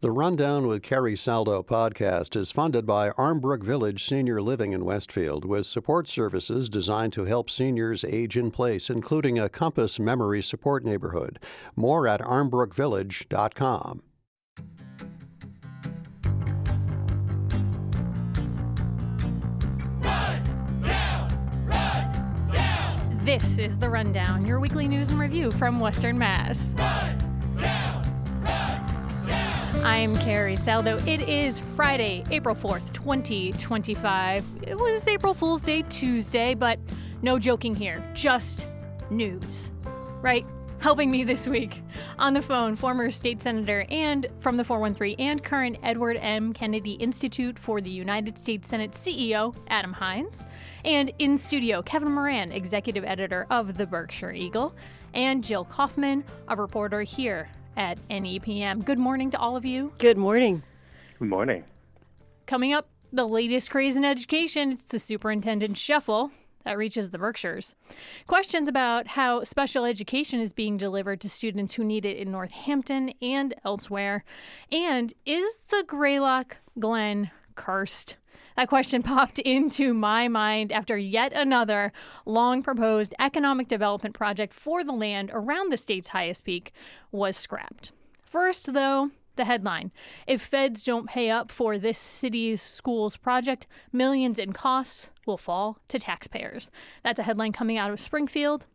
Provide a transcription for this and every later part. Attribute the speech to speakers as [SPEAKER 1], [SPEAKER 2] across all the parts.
[SPEAKER 1] The Rundown with Carrie Saldo podcast is funded by Armbrook Village Senior Living in Westfield with support services designed to help seniors age in place, including a Compass Memory Support Neighborhood. More at armbrookvillage.com.
[SPEAKER 2] This is The Rundown, your weekly news and review from Western Mass. I'm Carrie Saldo. It is Friday, April 4th, 2025. It was April Fool's Day Tuesday, but no joking here, just news. Right? Helping me this week on the phone, former state senator and from the 413 and current Edward M. Kennedy Institute for the United States Senate CEO, Adam Hinds. And in studio, Kevin Moran, executive editor of the Berkshire Eagle, and Jill Kaufman, a reporter here at NEPM. Good morning to all of you.
[SPEAKER 3] Good morning.
[SPEAKER 4] Good morning.
[SPEAKER 2] Coming up, the latest craze in education. It's the superintendent shuffle that reaches the Berkshires. Questions about how special education is being delivered to students who need it in Northampton and elsewhere. And is the Greylock Glen cursed? That question popped into my mind after yet another long-proposed economic development project for the land around the state's highest peak was scrapped. First, though, the headline. If feds don't pay up for this city's schools project, millions in costs will fall to taxpayers. That's a headline coming out of Springfield,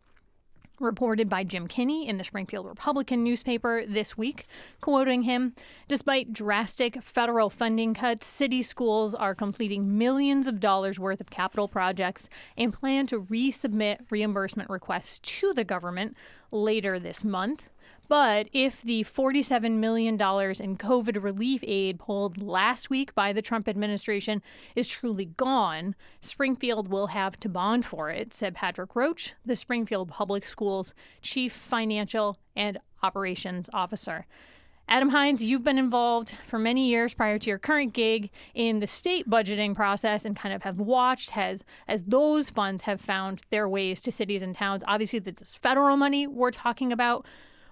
[SPEAKER 2] reported by Jim Kinney in the Springfield Republican newspaper this week, quoting him, "Despite drastic federal funding cuts, city schools are completing millions of dollars worth of capital projects and plan to resubmit reimbursement requests to the government later this month. But if the $47 million in COVID relief aid pulled last week by the Trump administration is truly gone, Springfield will have to bond for it," said Patrick Roach, the Springfield Public Schools Chief Financial and Operations Officer. Adam Hinds, you've been involved for many years prior to your current gig in the state budgeting process and kind of have watched as those funds have found their ways to cities and towns. Obviously, this is federal money we're talking about.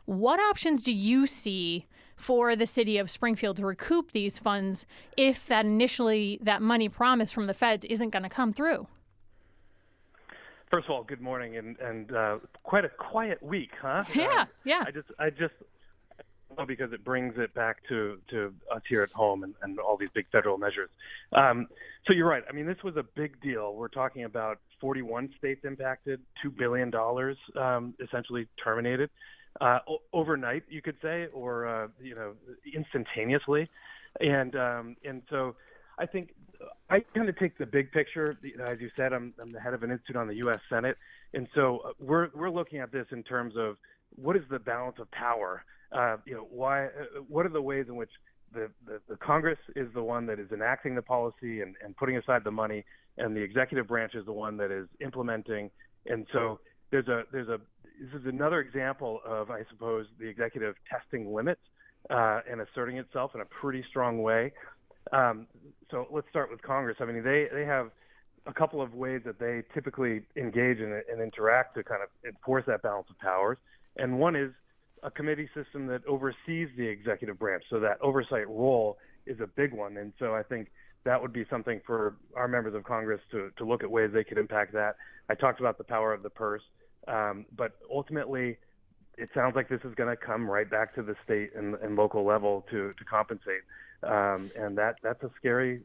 [SPEAKER 2] What options do you see for the city of Springfield to recoup these funds if that money promised from the feds isn't going to come through?
[SPEAKER 4] First of all, good morning, and quite a quiet week, huh?
[SPEAKER 2] Yeah.
[SPEAKER 4] I just because it brings it back to us here at home and all these big federal measures. So you're right. I mean, this was a big deal. We're talking about 41 states impacted, $2 billion essentially terminated. Overnight, you could say, or instantaneously, and so I think I kind of take the big picture. As you said, I'm the head of an institute on the U.S. Senate, and so we're looking at this in terms of what is the balance of power. What are the ways in which the Congress is the one that is enacting the policy and putting aside the money, and the executive branch is the one that is implementing, and so this is another example of, I suppose, the executive testing limits and asserting itself in a pretty strong way. So let's start with Congress. I mean, they have a couple of ways that they typically engage and interact to kind of enforce that balance of powers. And one is a committee system that oversees the executive branch. So that oversight role is a big one. And so I think that would be something for our members of Congress to look at ways they could impact that. I talked about the power of the purse. But ultimately, it sounds like this is going to come right back to the state and local level to compensate. And that's a scary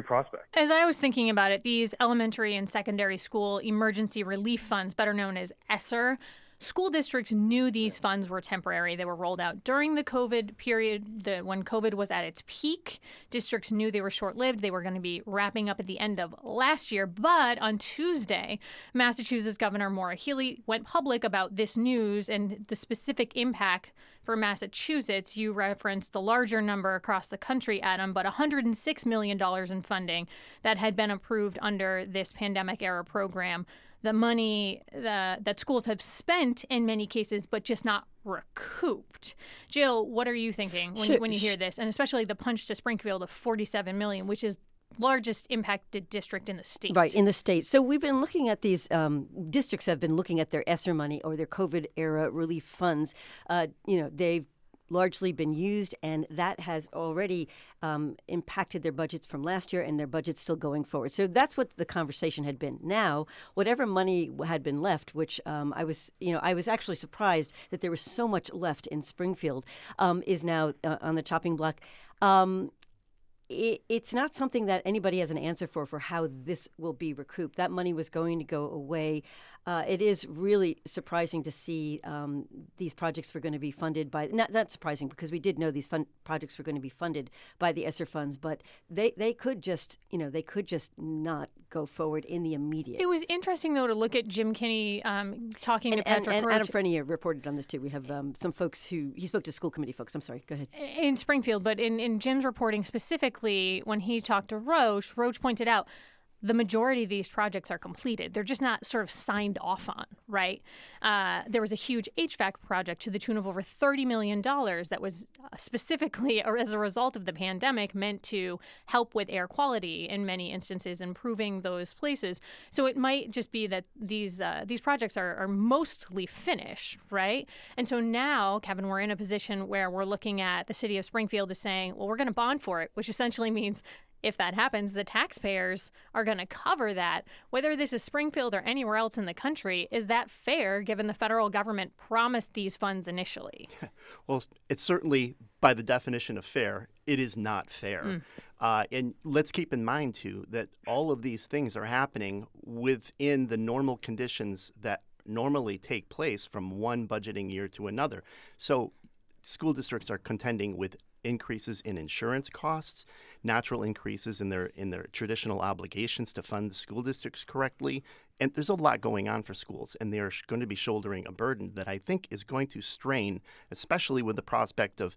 [SPEAKER 4] prospect.
[SPEAKER 2] As I was thinking about it, these elementary and secondary school emergency relief funds, better known as ESSER, school districts knew these funds were temporary. They were rolled out during the COVID period, when COVID was at its peak. Districts knew they were short-lived. They were going to be wrapping up at the end of last year. But on Tuesday, Massachusetts Governor Maura Healey went public about this news and the specific impact for Massachusetts. You referenced the larger number across the country, Adam, but $106 million in funding that had been approved under this pandemic-era program. The money that schools have spent in many cases, but just not recouped. Jill, what are you thinking when you hear this? And especially the punch to Springfield of $47 million, which is largest impacted district in the state.
[SPEAKER 3] Right, in the state. So we've been looking at these districts have been looking at their ESSER money or their COVID-era relief funds. They've largely been used, and that has already impacted their budgets from last year and their budgets still going forward. So that's what the conversation had been. Now, whatever money had been left, which I was actually surprised that there was so much left in Springfield, is now on the chopping block. It's not something that anybody has an answer for how this will be recouped. That money was going to go away. It is really surprising to see these projects were going to be funded by, not surprising because we did know these projects were going to be funded by the ESSER funds, but they could just not go forward in the immediate.
[SPEAKER 2] It was interesting, though, to look at Jim Kinney talking to Patrick
[SPEAKER 3] and
[SPEAKER 2] Roach.
[SPEAKER 3] Adam Frenier reported on this, too. We have some folks he spoke to school committee folks. I'm sorry, go ahead.
[SPEAKER 2] In Springfield, but in Jim's reporting specifically, when he talked to Roach pointed out the majority of these projects are completed. They're just not sort of signed off on, right? There was a huge HVAC project to the tune of over $30 million that was specifically, or as a result of the pandemic, meant to help with air quality in many instances, improving those places. So it might just be that these projects are mostly finished, right? And so now, Kevin, we're in a position where we're looking at the city of Springfield as saying, well, we're going to bond for it, which essentially means if that happens, the taxpayers are going to cover that. Whether this is Springfield or anywhere else in the country, is that fair given the federal government promised these funds initially?
[SPEAKER 5] Well, it's certainly, by the definition of fair, it is not fair. And let's keep in mind, too, that all of these things are happening within the normal conditions that normally take place from one budgeting year to another. So school districts are contending with increases in insurance costs, natural increases in their traditional obligations to fund the school districts correctly. And there's a lot going on for schools, and they're going to be shouldering a burden that I think is going to strain, especially with the prospect of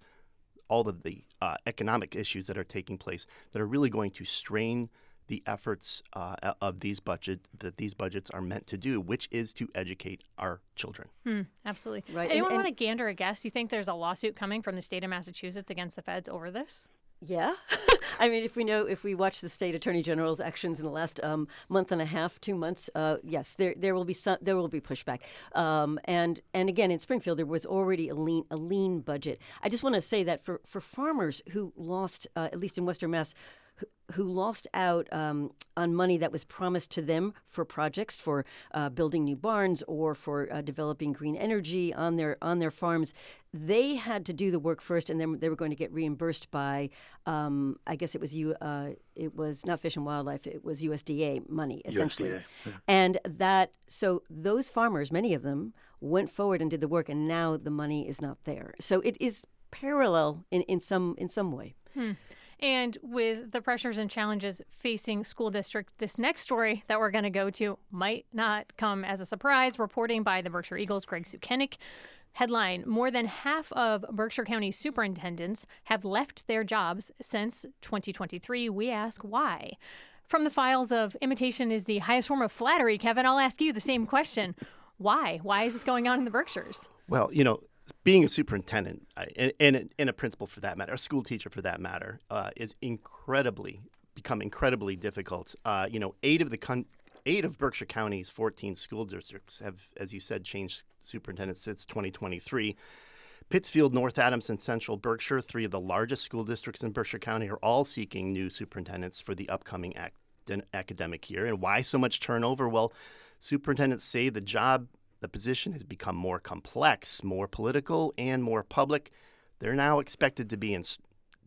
[SPEAKER 5] all of the economic issues that are taking place, that are really going to strain the efforts of these budgets are meant to do, which is to educate our children.
[SPEAKER 2] Absolutely.
[SPEAKER 3] Right.
[SPEAKER 2] Anyone want to gander a guess? You think there's a lawsuit coming from the state of Massachusetts against the feds over this?
[SPEAKER 3] Yeah. I mean, if we watch the state attorney general's actions in the last month and a half, 2 months, yes, there will be pushback. And again, in Springfield, there was already a lean budget. I just want to say that for farmers who lost, at least in Western Mass, who lost out on money that was promised to them for projects, for building new barns or for developing green energy on their farms. They had to do the work first, and then they were going to get reimbursed by, I guess it was not Fish and Wildlife, it was USDA money, essentially.
[SPEAKER 4] USDA, yeah.
[SPEAKER 3] And so those farmers, many of them, went forward and did the work, and now the money is not there. So it is parallel in some way.
[SPEAKER 2] And with the pressures and challenges facing school districts, this next story that we're going to go to might not come as a surprise. Reporting by the Berkshire Eagle's Greg Sukenik. Headline: more than half of Berkshire County superintendents have left their jobs since 2023. We ask why. From the files of imitation is the highest form of flattery, Kevin, I'll ask you the same question. Why? Why is this going on in the Berkshires?
[SPEAKER 5] Well, being a superintendent and a principal for that matter, a school teacher for that matter, is become incredibly difficult. 8 of Berkshire County's 14 school districts have, as you said, changed superintendents since 2023. Pittsfield, North Adams, and Central Berkshire, 3 of the largest school districts in Berkshire County, are all seeking new superintendents for the upcoming academic year. And why so much turnover? Well, superintendents say the position has become more complex, more political, and more public. They're now expected to be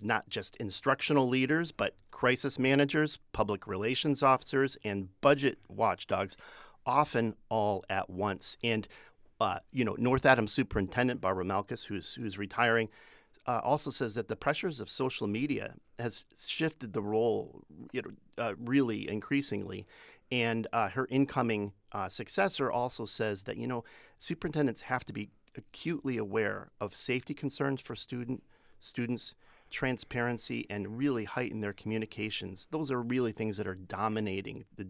[SPEAKER 5] not just instructional leaders, but crisis managers, public relations officers, and budget watchdogs, often all at once. And, North Adams Superintendent Barbara Malkus, who's retiring, also says that the pressures of social media has shifted the role really increasingly. And her incoming successor also says that, superintendents have to be acutely aware of safety concerns for students, transparency, and really heighten their communications. Those are really things that are dominating the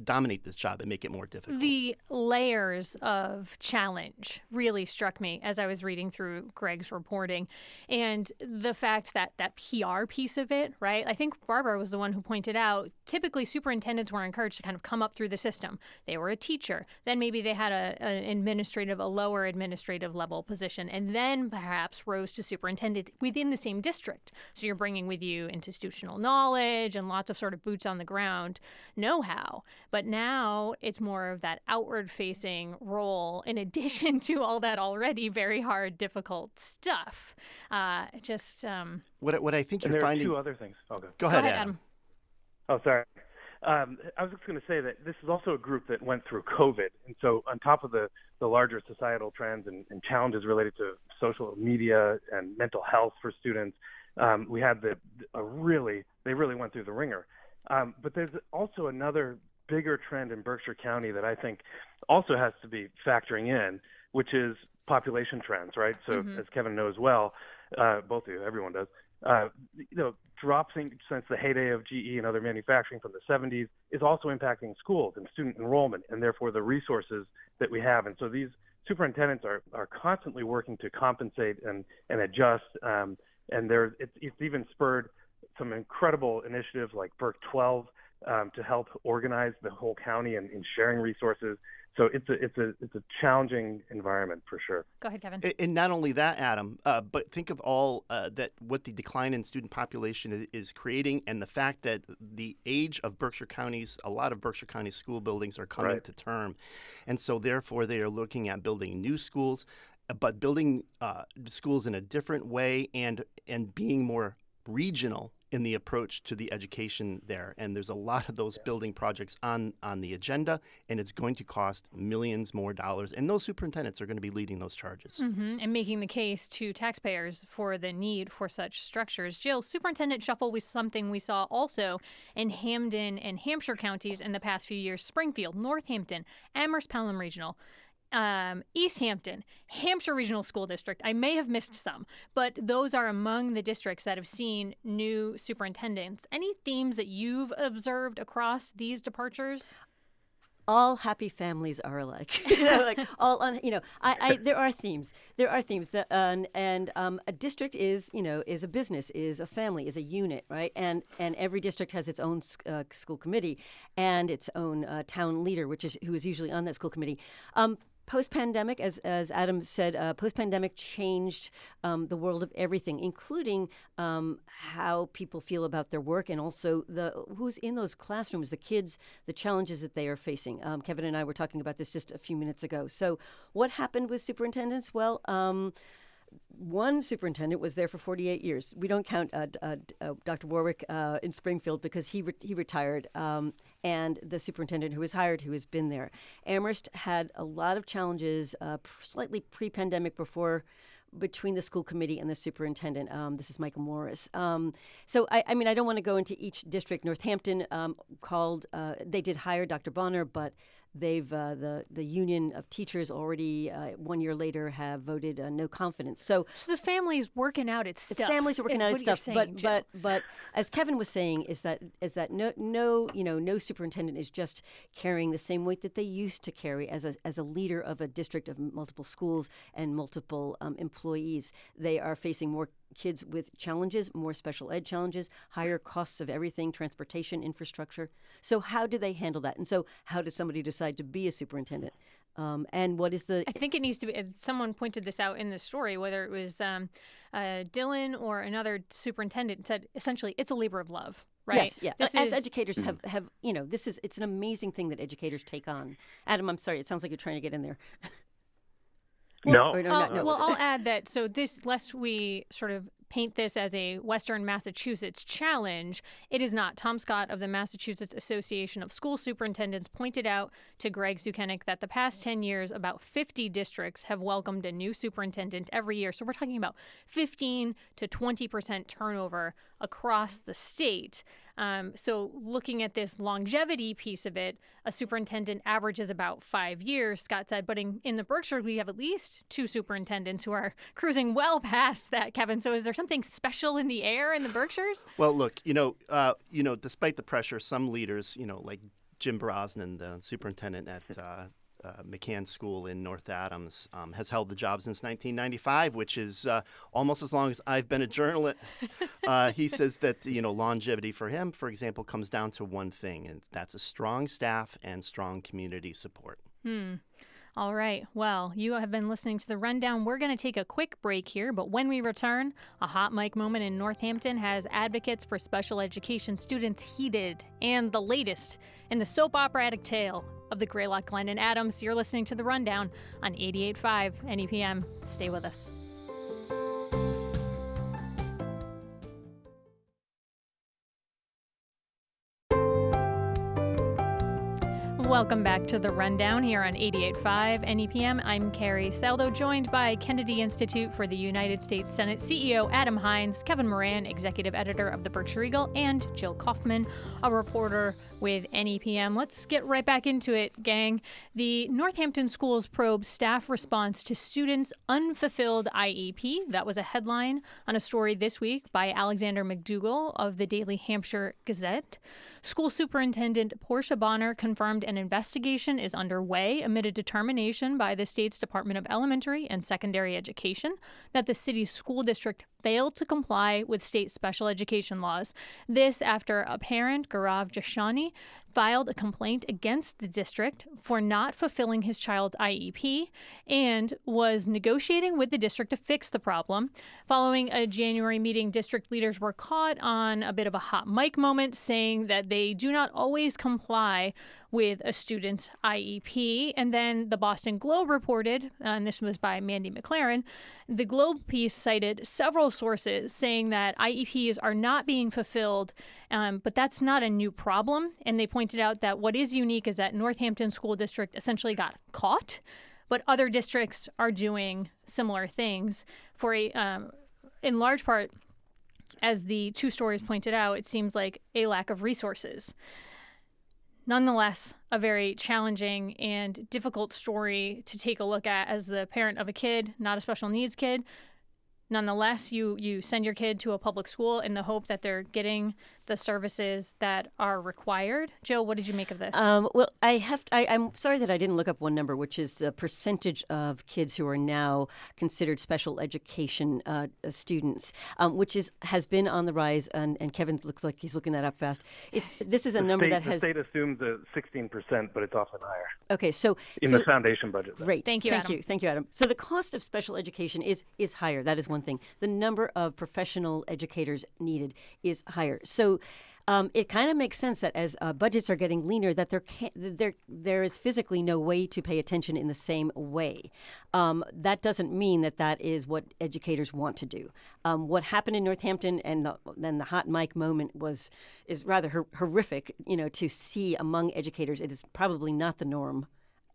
[SPEAKER 5] dominate this job and make it more difficult.
[SPEAKER 2] The layers of challenge really struck me as I was reading through Greg's reporting, and the fact that that PR piece of it, right? I think Barbara was the one who pointed out, typically superintendents were encouraged to kind of come up through the system. They were a teacher. Then maybe they had a lower administrative level position, and then perhaps rose to superintendent within the same district. So you're bringing with you institutional knowledge and lots of sort of boots on the ground know-how. But now it's more of that outward-facing role in addition to all that already very hard, difficult stuff.
[SPEAKER 5] What I think
[SPEAKER 4] And
[SPEAKER 5] you're
[SPEAKER 4] there are
[SPEAKER 5] finding.
[SPEAKER 4] two other things. Okay.
[SPEAKER 5] Go ahead, Adam.
[SPEAKER 4] Oh, sorry. I was just going to say that this is also a group that went through COVID. And so on top of the larger societal trends and challenges related to social media and mental health for students, we had they really went through the ringer. But there's also another bigger trend in Berkshire County that I think also has to be factoring in, which is population trends, right? So as Kevin knows well, both of you, everyone does, dropping since the heyday of GE and other manufacturing from the 70s is also impacting schools and student enrollment and therefore the resources that we have. And so these superintendents are constantly working to compensate and adjust. And it's even spurred some incredible initiatives like Berk 12 to help organize the whole county and in sharing resources. So it's a challenging environment for sure.
[SPEAKER 2] Go ahead, Kevin.
[SPEAKER 5] And not only that, Adam, but think of all what the decline in student population is creating, and the fact that the age of a lot of Berkshire County school buildings are coming to term, and so therefore they are looking at building new schools, but building schools in a different way and being more regional in the approach to the education there. And there's a lot of those building projects on the agenda, and it's going to cost millions more dollars. And those superintendents are going to be leading those charges.
[SPEAKER 2] And making the case to taxpayers for the need for such structures. Jill, superintendent shuffle was something we saw also in Hamden and Hampshire counties in the past few years. Springfield, Northampton, Amherst Pelham Regional, East Hampton, Hampshire Regional School District. I may have missed some, but those are among the districts that have seen new superintendents. Any themes that you've observed across these departures?
[SPEAKER 3] All happy families are alike. There are themes. There are themes that, a district is a business, is a family, is a unit, right? And every district has its own school committee and its own town leader, who is usually on that school committee. Post-pandemic, as Adam said, post-pandemic changed the world of everything, including how people feel about their work and also who's in those classrooms, the kids, the challenges that they are facing. Kevin and I were talking about this just a few minutes ago. So what happened with superintendents? Well, one superintendent was there for 48 years. We don't count Dr. Warwick in Springfield because he retired, and the superintendent who was hired, who has been there. Amherst had a lot of challenges, slightly pre-pandemic between the school committee and the superintendent. This is Michael Morris. So I don't want to go into each district. Northampton they did hire Dr. Bonner, but they've the union of teachers already 1 year later have voted no confidence. So
[SPEAKER 2] the family's working out its stuff.
[SPEAKER 3] The families are working out its stuff. But as Kevin was saying, is that no superintendent is just carrying the same weight that they used to carry as a leader of a district of multiple schools and multiple employees. They are facing more kids with challenges, more special ed challenges, higher costs of everything, transportation, infrastructure. So how do they handle that? And so how does somebody decide to be a superintendent? And what is the...
[SPEAKER 2] I think it needs to be... Someone pointed this out in the story, whether it was Dylan or another superintendent, said essentially it's a labor of love. Right?
[SPEAKER 3] Yes, yeah. As educators have it's an amazing thing that educators take on. Adam, I'm sorry, it sounds like you're trying to get in there.
[SPEAKER 4] No.
[SPEAKER 2] Well, I'll add that, lest we sort of paint this as a Western Massachusetts challenge, it is not. Tom Scott of the Massachusetts Association of School Superintendents pointed out to Greg Zukenik that the past 10 years, about 50 districts have welcomed a new superintendent every year. So we're talking about 15 to 20% turnover across the state. So looking at this longevity piece of it, a superintendent averages about 5 years, Scott said. But in the Berkshire, we have at least 2 superintendents who are cruising well past that, Kevin. So is there something special in the air in the Berkshires?
[SPEAKER 5] Well, look, despite the pressure, some leaders, like Jim Brosnan, the superintendent at McCann School in North Adams, has held the job since 1995, which is almost as long as I've been a journalist. He says that longevity for him, for example, comes down to one thing, and that's a strong staff and strong community support.
[SPEAKER 2] All right. Well, you have been listening to The Rundown. We're going to take a quick break here, but when we return, a hot mic moment in Northampton has advocates for special education students heated, and the latest in the soap operatic tale of the Greylock Glenn and Adams. You're listening to The Rundown on 88.5 NEPM. Stay with us. Welcome back to The Rundown here on 88.5 NEPM. I'm Carrie Saldo, joined by Kennedy Institute for the United States Senate CEO Adam Hines, Kevin Moran, executive editor of the Berkshire Eagle, and Jill Kaufman, a reporter with NEPM. Let's get right back into it, gang. The Northampton Schools probe staff response to students' unfulfilled IEP. That was a headline on a story this week by Alexander McDougall of the Daily Hampshire Gazette. School Superintendent Portia Bonner confirmed an investigation is underway amid a determination by the state's Department of Elementary and Secondary Education that the city's school district failed to comply with state special education laws. This after a parent, Gaurav Jashani, filed a complaint against the district for not fulfilling his child's IEP and was negotiating with the district to fix the problem. Following a January meeting, district leaders were caught on a bit of a hot mic moment, saying that they do not always comply with a student's IEP. And then the Boston Globe reported, and this was by Mandy McLaren, the Globe piece cited several sources saying that IEPs are not being fulfilled, but that's not a new problem. And they pointed out that what is unique is that Northampton School District essentially got caught, but other districts are doing similar things for in large part, as the two stories pointed out, it seems like a lack of resources. Nonetheless, a very challenging and difficult story to take a look at as the parent of a kid, not a special needs kid. Nonetheless, you send your kid to a public school in the hope that they're getting the services that are required. Jill, what did you make of this?
[SPEAKER 3] Well, I'm sorry that I didn't look up one number, which is the percentage of kids who are now considered special education students, which has been on the rise. And Kevin looks like he's looking that up fast. This is a number that has.
[SPEAKER 4] The state assumes 16%, but it's often higher.
[SPEAKER 3] Okay, so
[SPEAKER 4] the foundation budget.
[SPEAKER 3] Great,
[SPEAKER 2] thank you,
[SPEAKER 3] Adam. So the cost of special education is higher. That is one thing. The number of professional educators needed is higher. So it kind of makes sense that as budgets are getting leaner, that there is physically no way to pay attention in the same way. That doesn't mean that is what educators want to do. What happened in Northampton and then the hot mic moment is rather horrific. To see among educators, it is probably not the norm.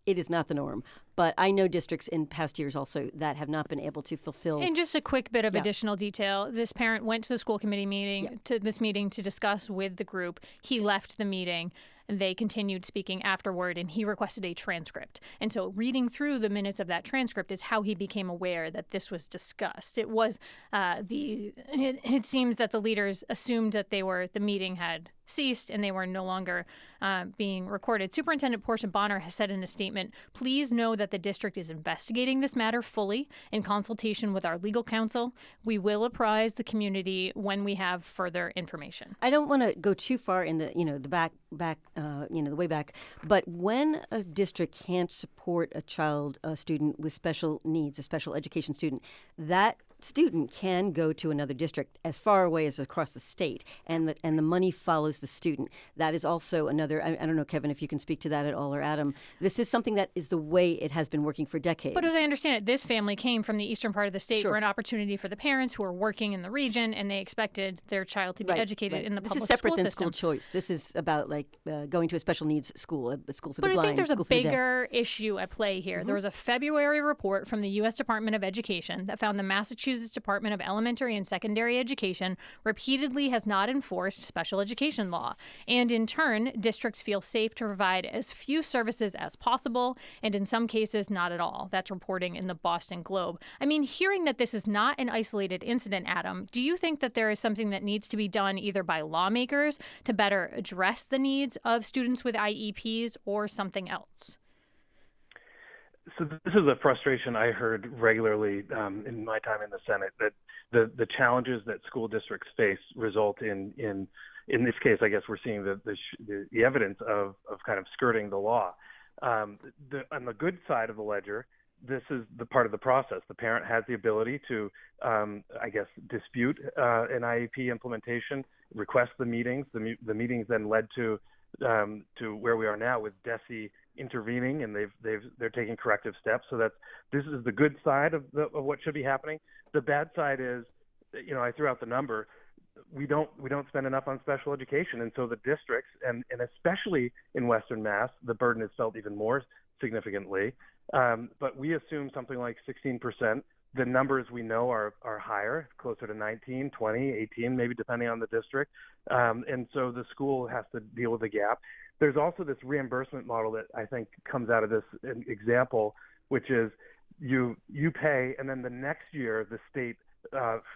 [SPEAKER 3] It is not the norm. But I know districts in past years also that have not been able to fulfill.
[SPEAKER 2] And just a quick bit of additional detail. This parent went to the school committee meeting, to this meeting to discuss with the group. He left the meeting. And they continued speaking afterward, and he requested a transcript. And so reading through the minutes of that transcript is how he became aware that this was discussed. It was it seems that the leaders assumed that the meeting had ceased and they were no longer being recorded. Superintendent Portia Bonner has said in a statement, "Please know that the district is investigating this matter fully in consultation with our legal counsel. We will apprise the community when we have further information." I
[SPEAKER 3] don't want to go too far in the the way back, but when a district can't support a student with special needs, a special education student, that student can go to another district as far away as across the state, and the money follows the student. That is also another. I don't know, Kevin, if you can speak to that at all, or Adam. This is something that is the way it has been working for decades.
[SPEAKER 2] But as I understand it, this family came from the eastern part of the state for an opportunity for the parents who are working in the region, and they expected their child to be educated in the public school system.
[SPEAKER 3] This is separate than school choice. This is about going to a special needs school, a school for the blind.
[SPEAKER 2] But I think there's a bigger issue at play here. Mm-hmm. There was a February report from the U.S. Department of Education that found the Massachusetts Massachusetts Department of Elementary and Secondary Education repeatedly has not enforced special education law. And in turn, districts feel safe to provide as few services as possible, and in some cases, not at all. That's reporting in the Boston Globe. I mean, hearing that this is not an isolated incident, Adam, do you think that there is something that needs to be done either by lawmakers to better address the needs of students with IEPs or something else?
[SPEAKER 4] So this is a frustration I heard regularly in my time in the Senate, that the challenges that school districts face result in this case, I guess we're seeing the evidence of kind of skirting the law. On the good side of the ledger, this is the part of the process. The parent has the ability to, I guess, dispute an IEP implementation, request the meetings. The meetings then led to where we are now with DESE intervening, and they're taking corrective steps. So this is the good side of what should be happening. The bad side is, I threw out the number. We don't spend enough on special education, and so the districts, and especially in Western Mass, the burden is felt even more significantly. But we assume something like 16%. The numbers we know are higher, closer to 19, 20, 18, maybe depending on the district. And so the school has to deal with the gap. There's also this reimbursement model that I think comes out of this example, which is you pay, and then the next year the state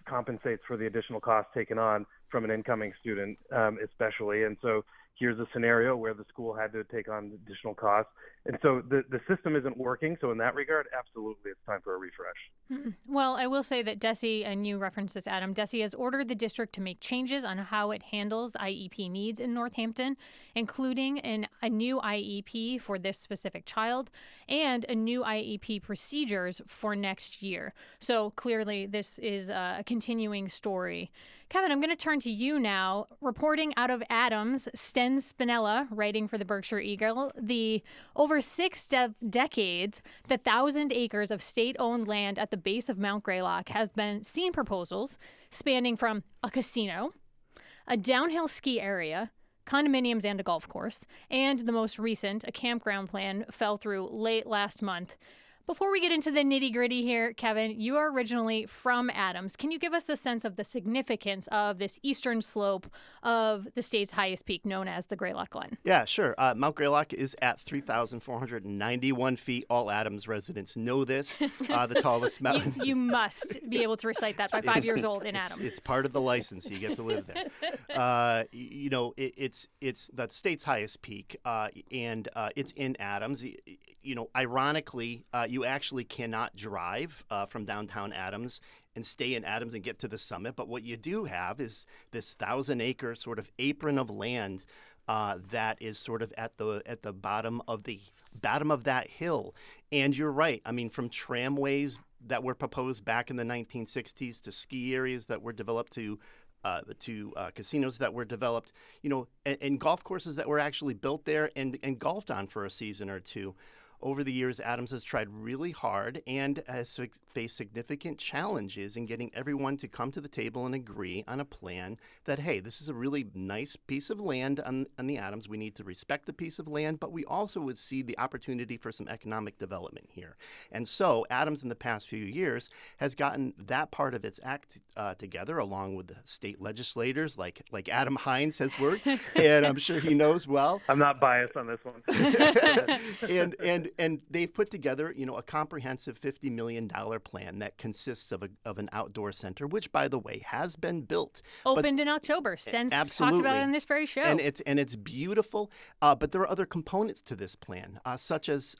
[SPEAKER 4] compensates for the additional costs taken on from an incoming student, especially. And so here's a scenario where the school had to take on additional costs. And so the system isn't working. So in that regard, absolutely, it's time for a refresh.
[SPEAKER 2] Well, I will say that DESE, and you referenced this, Adam, DESE has ordered the district to make changes on how it handles IEP needs in Northampton, including a new IEP for this specific child and a new IEP procedures for next year. So clearly, this is a continuing story. Kevin, I'm going to turn to you now. Reporting out of Adams, Sten Spinella, writing for the Berkshire Eagle, the over 6 decades, the 1,000 acres of state-owned land at the base of Mount Greylock has been seen proposals spanning from a casino, a downhill ski area, condominiums and a golf course, and the most recent, a campground plan, fell through late last month. Before we get into the nitty-gritty here, Kevin, you are originally from Adams. Can you give us a sense of the significance of this eastern slope of the state's highest peak, known as the Greylock Glen?
[SPEAKER 5] Yeah, sure. Mount Greylock is at 3,491 feet. All Adams residents know this. The tallest mountain.
[SPEAKER 2] You must be able to recite that by 5 years old in Adams.
[SPEAKER 5] It's part of the license. You get to live there. It's the state's highest peak, and it's in Adams. Ironically, you actually cannot drive from downtown Adams and stay in Adams and get to the summit. But what you do have is this 1,000-acre sort of apron of land that is sort of at the bottom of that hill. And you're right. I mean, from tramways that were proposed back in the 1960s to ski areas that were developed to casinos that were developed, and golf courses that were actually built there and golfed on for a season or two. Over the years, Adams has tried really hard and has faced significant challenges in getting everyone to come to the table and agree on a plan that, hey, this is a really nice piece of land on the Adams. We need to respect the piece of land, but we also would see the opportunity for some economic development here. And so Adams in the past few years has gotten that part of its act together, along with the state legislators like Adam Hines has worked, and I'm sure he knows well.
[SPEAKER 4] I'm not biased on this one.
[SPEAKER 5] And they've put together, a comprehensive $50 million plan that consists of an outdoor center, which, by the way, has been built.
[SPEAKER 2] Opened in October. Sten's talked about it on this very show.
[SPEAKER 5] And it's beautiful. But there are other components to this plan, such as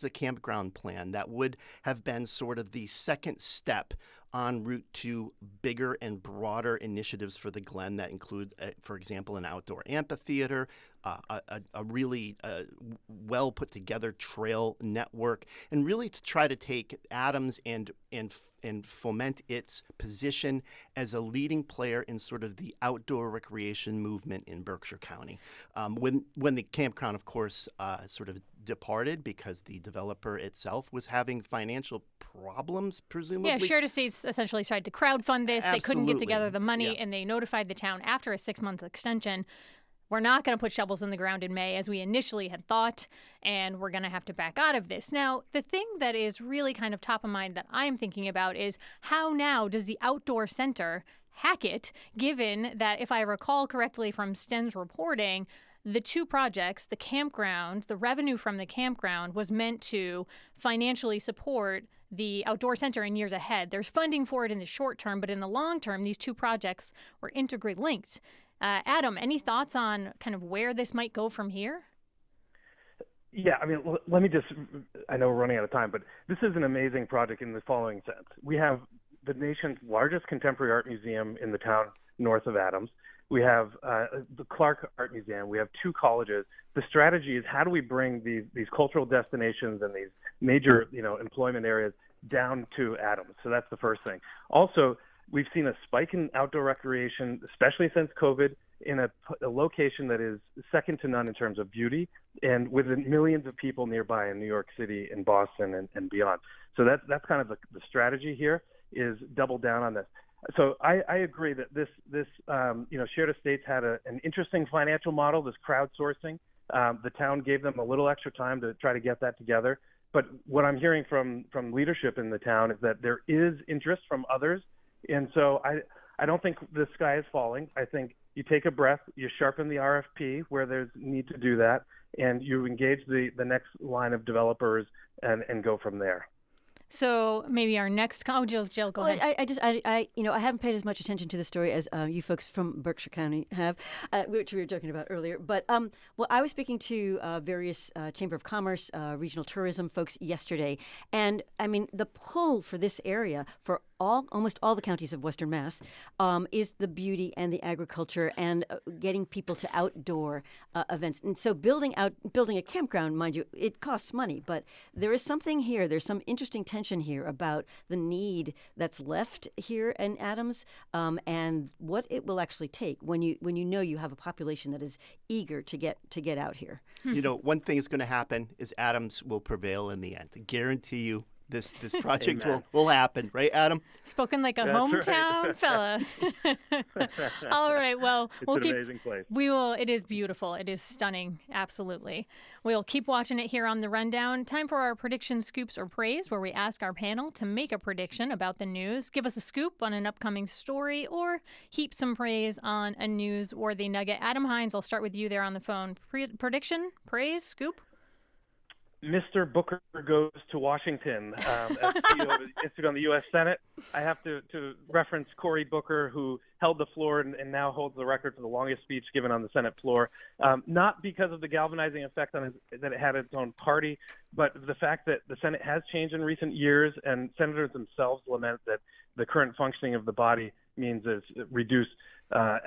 [SPEAKER 5] a campground plan that would have been sort of the second step en route to bigger and broader initiatives for the Glen that include, for example, an outdoor amphitheater, a really well put together trail network, and really to try to take Adams and foment its position as a leading player in sort of the outdoor recreation movement in Berkshire County. When the campground, of course, sort of departed because the developer itself was having financial problems, presumably.
[SPEAKER 2] Yeah, Shared Estates essentially tried to crowdfund this.
[SPEAKER 5] Absolutely.
[SPEAKER 2] They couldn't get together the money,
[SPEAKER 5] Yeah.
[SPEAKER 2] and they notified the town after a 6-month extension. we're not going to put shovels in the ground in May as we initially had thought, and we're going to have to back out of this. Now, the thing that is really kind of top of mind that I'm thinking about is how now does the outdoor center hack it, given that, if I recall correctly from Sten's reporting, the two projects, the campground, the revenue from the campground was meant to financially support the outdoor center in years ahead. There's funding for it in the short term, but in the long term, these two projects were integrally linked. Adam, any thoughts on kind of where this might go from here?
[SPEAKER 4] Yeah, I mean, let me just, I know we're running out of time, but this is an amazing project in the following sense. We have the nation's largest contemporary art museum in the town north of Adams. We have the Clark Art Museum. We have two colleges. The strategy is how do we bring these cultural destinations and these major, employment areas down to Adams? So that's the first thing. Also, we've seen a spike in outdoor recreation, especially since COVID, in a location that is second to none in terms of beauty, and with millions of people nearby in New York City and Boston and beyond. So that's kind of the strategy here, is double down on this. So I agree that this Shared Estates had an interesting financial model, this crowdsourcing. The town gave them a little extra time to try to get that together. But what I'm hearing from leadership in the town is that there is interest from others. And so I don't think the sky is falling. I think you take a breath, you sharpen the RFP where there's need to do that, and you engage the next line of developers and go from there.
[SPEAKER 2] So maybe our next, Jill, go ahead.
[SPEAKER 3] I haven't paid as much attention to the story as you folks from Berkshire County have, which we were joking about earlier. But I was speaking to various Chamber of Commerce, regional tourism folks yesterday, and I mean the pull for this area for almost all the counties of Western Mass is the beauty and the agriculture and getting people to outdoor events. And so building a campground, mind you, it costs money, but there is something here. There's some interesting tension here about the need that's left here in Adams and what it will actually take when you know you have a population that is eager to get out here.
[SPEAKER 5] One thing is going to happen is Adams will prevail in the end. I guarantee you. This project will happen, right, Adam?
[SPEAKER 2] Spoken like a
[SPEAKER 4] That's
[SPEAKER 2] hometown
[SPEAKER 4] right.
[SPEAKER 2] fella. All right, well,
[SPEAKER 4] it's an amazing place.
[SPEAKER 2] We will. It is beautiful. It is stunning. Absolutely. We'll keep watching it here on the Rundown. Time for our prediction, scoops, or praise, where we ask our panel to make a prediction about the news, give us a scoop on an upcoming story, or heap some praise on a newsworthy nugget. Adam Hines, I'll start with you there on the phone. Prediction, praise, scoop.
[SPEAKER 4] Mr. Booker goes to Washington as CEO of the Institute on the U.S. Senate. I have to reference Cory Booker, who held the floor and now holds the record for the longest speech given on the Senate floor, not because of the galvanizing effect that it had its own party, but the fact that the Senate has changed in recent years, and senators themselves lament that the current functioning of the body means is reduced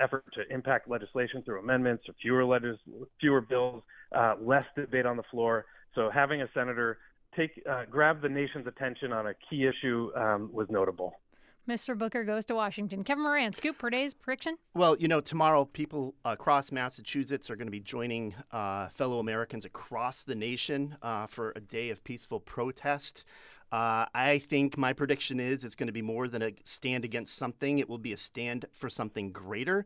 [SPEAKER 4] effort to impact legislation through amendments, or fewer bills, less debate on the floor. So having a senator grab the nation's attention on a key issue was notable.
[SPEAKER 2] Mr. Booker goes to Washington. Kevin Moran, scoop, prediction?
[SPEAKER 5] Well, tomorrow people across Massachusetts are going to be joining fellow Americans across the nation for a day of peaceful protest. I think my prediction is it's going to be more than a stand against something. It will be a stand for something greater.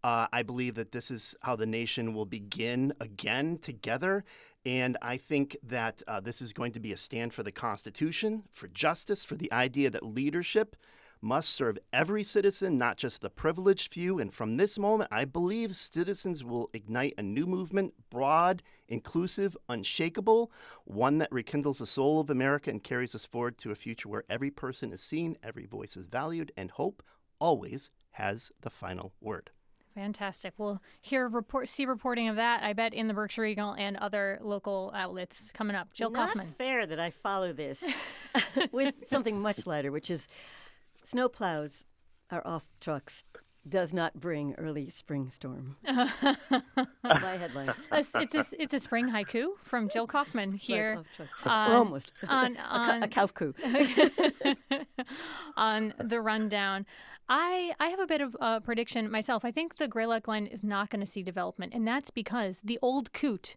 [SPEAKER 5] I believe that this is how the nation will begin again together. And I think that this is going to be a stand for the Constitution, for justice, for the idea that leadership must serve every citizen, not just the privileged few. And from this moment, I believe citizens will ignite a new movement, broad, inclusive, unshakable, one that rekindles the soul of America and carries us forward to a future where every person is seen, every voice is valued, and hope always has the final word.
[SPEAKER 2] Fantastic. We'll see reporting of that, I bet, in the Berkshire Eagle and other local outlets coming up. Jill Kaufman.
[SPEAKER 3] Not fair that I follow this with something much lighter, which is snowplows are off trucks. Does not bring early spring storm. My headline.
[SPEAKER 2] It's a spring haiku from Jill Kaufman here.
[SPEAKER 3] Almost.
[SPEAKER 2] On
[SPEAKER 3] a Kaufku.
[SPEAKER 2] On the Rundown. I have a bit of a prediction myself. I think the Greylock Glen is not going to see development, and that's because the old coot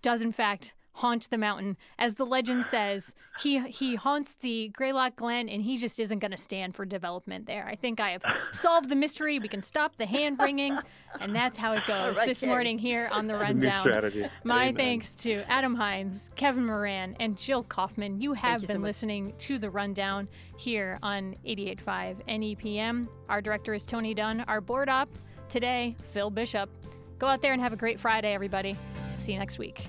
[SPEAKER 2] does in fact haunt the mountain. As the legend says, he haunts the Greylock Glen, and he just isn't going to stand for development there. I think I have solved the mystery. We can stop the hand wringing, and that's how it goes
[SPEAKER 3] right,
[SPEAKER 2] this
[SPEAKER 3] Jen.
[SPEAKER 2] morning here on The
[SPEAKER 4] New
[SPEAKER 2] Rundown.
[SPEAKER 4] strategy.
[SPEAKER 2] My
[SPEAKER 5] Amen.
[SPEAKER 2] thanks to Adam Hines, Kevin Moran, and Jill Kaufman. You have
[SPEAKER 3] you so
[SPEAKER 2] been
[SPEAKER 3] much.
[SPEAKER 2] listening to The Rundown here on 88.5 NEPM. Our director is Tony Dunn. Our board op today, Phil Bishop. Go out there and have a great Friday, everybody. See you next week.